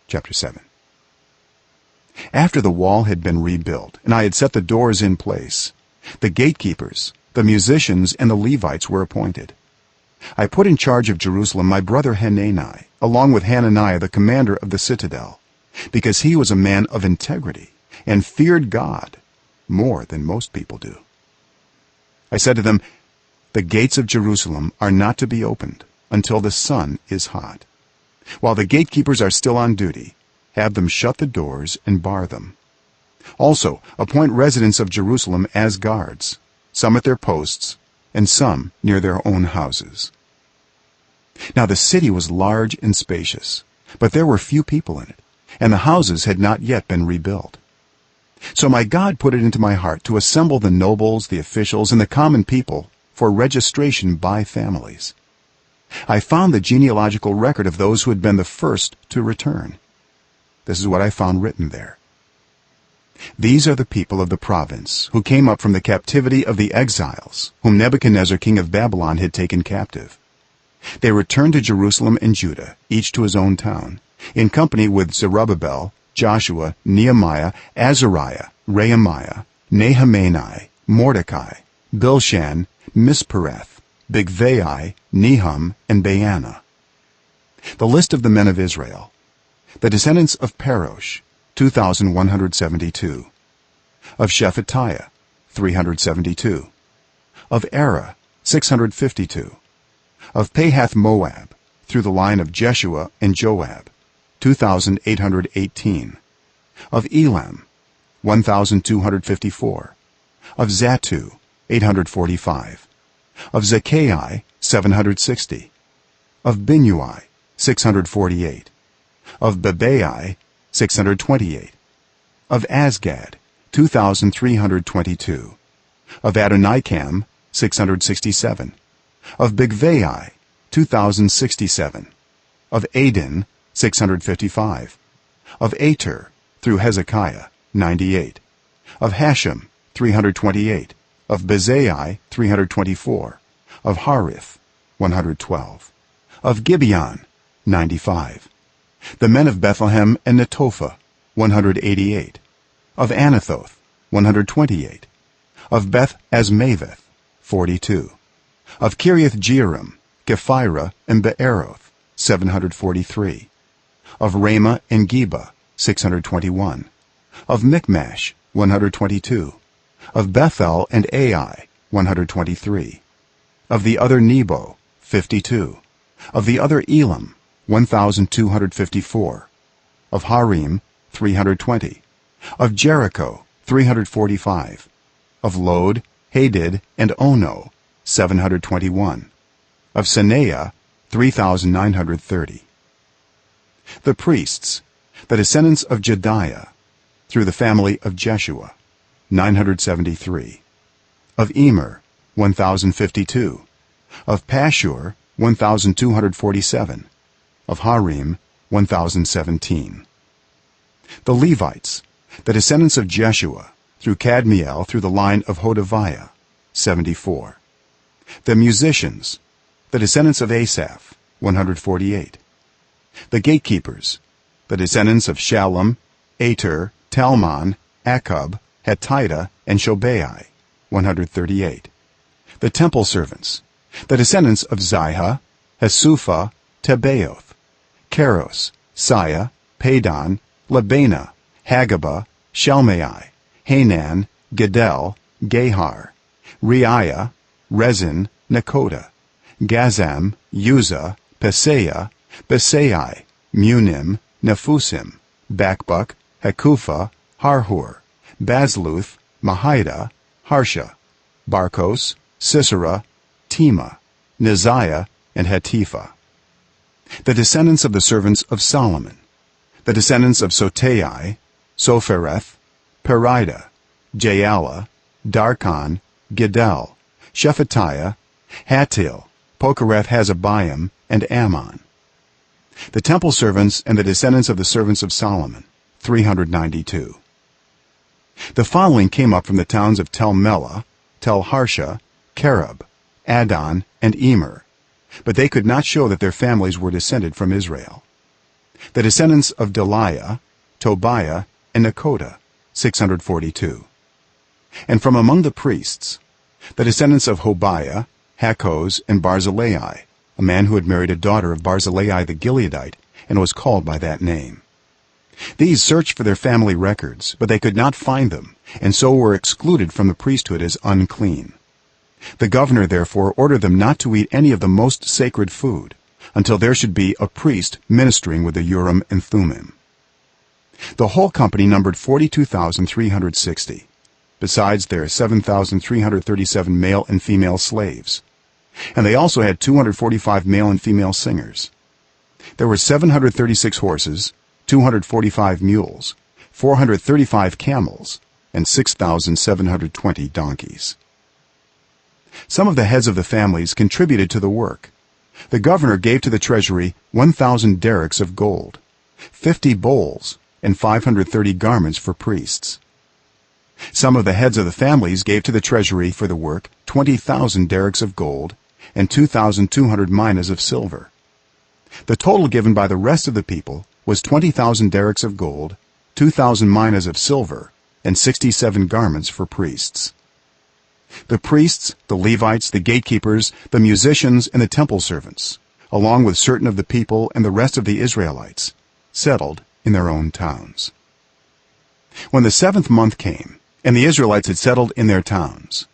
Chapter 7. After the wall had been rebuilt and I had set the doors in place, the gatekeepers, the musicians, and the Levites were appointed. I put in charge of Jerusalem my brother Hanani, along with Hananiah the commander of the citadel, because he was a man of integrity and feared God more than most people do. I said to them, the gates of Jerusalem are not to be opened until the sun is hot. While the gatekeepers are still on duty, have them shut the doors and bar them. Also appoint residents of Jerusalem as guards, some at their posts and some near their own houses. Now the city was large and spacious, but there were few people in it, and the houses had not yet been rebuilt. So my God put it into my heart to assemble the nobles, the officials, and the common people for registration by families. I found the genealogical record of those who had been the first to return. This is what I found written there. These are the people of the province who came up from the captivity of the exiles whom Nebuchadnezzar king of Babylon had taken captive. They returned to Jerusalem and Judah, each to his own town, in company with Zerubbabel, Joshua, Nehemiah, Azariah, Rehemiah, Nahamani, Mordecai, Bilshan, Mispereth, Bigvai, Nehum, and Baanah. The list of the men of Israel: the descendants of Parosh, 2172; of Shephatiah, 372; of Era, 652; of Pahath-Moab, through the line of Jeshua and Joab, 2818; of Elam, 1254; of Zattu, 845; of Zakkai, 760; of Binnui, 648; of Bebai, 628; of Azgad, 2322; of Adonikam, 667; of Bigvai, 2067; of Adin, 655; of Ater, through Hezekiah, 98; of Hashem, 328; of Bezai, 324; of Harith, 112; of Gibeon, 95; the men of Bethlehem and Netophah, 188; of Anathoth, 128; of Beth Azmaveth, 42; of Kiriath-Jearim, Kephirah, and Beeroth, 743; of Ramah and Geba, 621; of Michmash, 122; of Bethel and Ai, 123; of the other Nebo, 52; of the other Elam, 1254; of Harim, 320; of Jericho, 345; of Lod, Hadid, and Ono, 721; of Sanaa, 3930. The priests, the descendants of Jediah, through the family of Jeshua, 973; of Emer, 1052; of Pashur, 1247; of Harim, 1017. The Levites, the descendants of Jeshua, through Kadmiel, through the line of Hodaviah, 74. The musicians, the descendants of Asaph, 148. The gatekeepers, the descendants of Shallum, Ater, Talmon, Akub, Hatita, and Shobai, 138. The temple servants, the descendants of Ziha, Hasupha, Tebaoth, Keros, Siah, Padon, Labana, Hagabah, Shalmai, Hanan, Gedel, Gahar, Reiah, Rezin, Nekoda, Gazam, Uzzah, Pesaiah, Besai, Munim, Nephusim, Bakbuk, Hakupha, Harhur, Bazluth, Mahida, Harsha, Barkos, Sisera, Tema, Neziah, and Hatipha. The descendants of the servants of Solomon, the descendants of Sotai, Sophereth, Perida, Jaala, Darkon, Gedel, Shephatiah, Hattil, Pokereth-Hazabaim, and Ammon. The temple servants and the descendants of the servants of Solomon, 392. The following came up from the towns of Tel Melah, Tel Harsha, Kerub, Adon, and Emer, but they could not show that their families were descended from Israel. The descendants of Delaiah, Tobiah, and Nekoda, 642. And from among the priests, the descendants of Hobaiah, Hakkoz, and Barzillai, a man who had married a daughter of Barzillai the Gileadite and was called by that name. These searched for their family records, but they could not find them, and so were excluded from the priesthood as unclean. The governor therefore ordered them not to eat any of the most sacred food until there should be a priest ministering with the Urim and Thummim. The whole company numbered 42,360, besides their 7,337 male and female slaves, and they also had 245 male and female singers. There were 736 horses, 245 mules, 435 camels, and 6,720 donkeys. Some of the heads of the families contributed to the work. The governor gave to the treasury 1,000 derricks of gold, 50 bowls, and 530 garments for priests. Some of the heads of the families gave to the treasury for the work 20,000 derricks of gold and 2,200 minas of silver. The total given by the rest of the people was 20,000 derricks of gold, 2,000 minas of silver, and 67 garments for priests. The priests, the Levites, the gatekeepers, the musicians, and the temple servants, along with certain of the people and the rest of the Israelites, settled in their own towns. When the 7th month came, and the Israelites had settled in their towns,